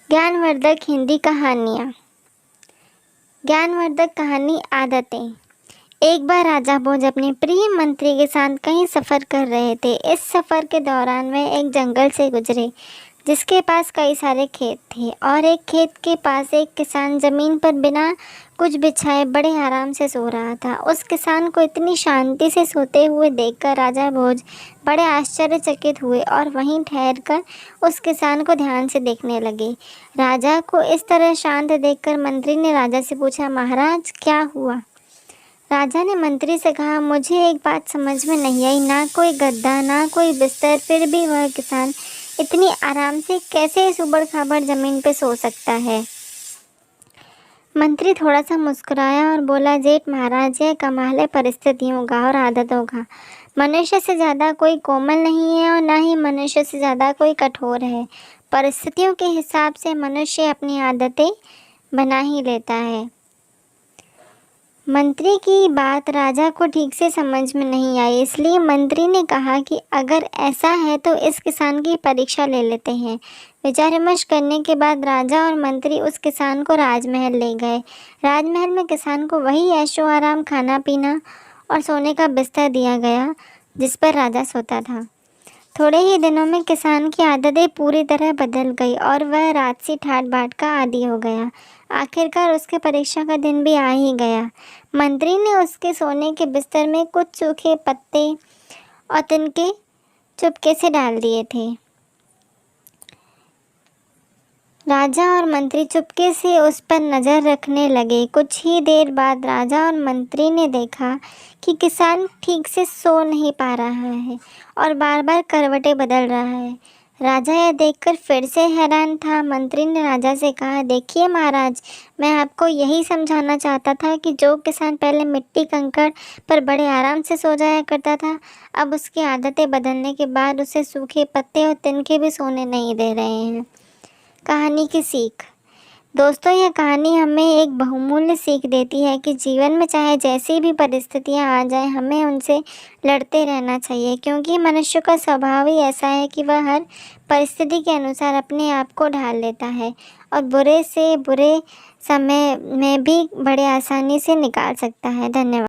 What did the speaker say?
ज्ञानवर्धक हिंदी कहानियाँ। ज्ञानवर्धक कहानी आदतें। एक बार राजा भोज अपने प्रिय मंत्री के साथ कहीं सफ़र कर रहे थे। इस सफ़र के दौरान वे एक जंगल से गुजरे जिसके पास कई सारे खेत थे और एक खेत के पास एक किसान ज़मीन पर बिना कुछ बिछाए बड़े आराम से सो रहा था। उस किसान को इतनी शांति से सोते हुए देखकर राजा भोज बड़े आश्चर्यचकित हुए और वहीं ठहरकर उस किसान को ध्यान से देखने लगे। राजा को इस तरह शांत देखकर मंत्री ने राजा से पूछा, महाराज क्या हुआ? राजा ने मंत्री से कहा, मुझे एक बात समझ में नहीं आई, ना कोई गद्दा ना कोई बिस्तर, फिर भी वह किसान इतनी आराम से कैसे इस उबड़-खाबड़ ज़मीन पे सो सकता है। मंत्री थोड़ा सा मुस्कुराया और बोला, जेठ महाराज, यह कमाल है परिस्थितियों का और आदतों का। मनुष्य से ज़्यादा कोई कोमल नहीं है और ना ही मनुष्य से ज़्यादा कोई कठोर है। परिस्थितियों के हिसाब से मनुष्य अपनी आदतें बना ही लेता है। मंत्री की बात राजा को ठीक से समझ में नहीं आई, इसलिए मंत्री ने कहा कि अगर ऐसा है तो इस किसान की परीक्षा ले लेते हैं। विचार विमर्श करने के बाद राजा और मंत्री उस किसान को राजमहल ले गए। राजमहल में किसान को वही ऐशो आराम, खाना पीना और सोने का बिस्तर दिया गया जिस पर राजा सोता था। थोड़े ही दिनों में किसान की आदतें पूरी तरह बदल गई और वह राजसी ठाट बाट का आदी हो गया। आखिरकार उसके परीक्षा का दिन भी आ ही गया। मंत्री ने उसके सोने के बिस्तर में कुछ सूखे पत्ते और तिनके चुपके से डाल दिए थे। राजा और मंत्री चुपके से उस पर नज़र रखने लगे। कुछ ही देर बाद राजा और मंत्री ने देखा कि किसान ठीक से सो नहीं पा रहा है और बार बार करवटें बदल रहा है। राजा यह देखकर फिर से हैरान था। मंत्री ने राजा से कहा, देखिए महाराज, मैं आपको यही समझाना चाहता था कि जो किसान पहले मिट्टी कंकड़ पर बड़े आराम से सो जाया करता था, अब उसकी आदतें बदलने के बाद उसे सूखे पत्ते और तिनके भी सोने नहीं दे रहे हैं। कहानी की सीख। दोस्तों, यह कहानी हमें एक बहुमूल्य सीख देती है कि जीवन में चाहे जैसी भी परिस्थितियां आ जाएं, हमें उनसे लड़ते रहना चाहिए, क्योंकि मनुष्य का स्वभाव ही ऐसा है कि वह हर परिस्थिति के अनुसार अपने आप को ढाल लेता है और बुरे से बुरे समय में भी बड़े आसानी से निकाल सकता है। धन्यवाद।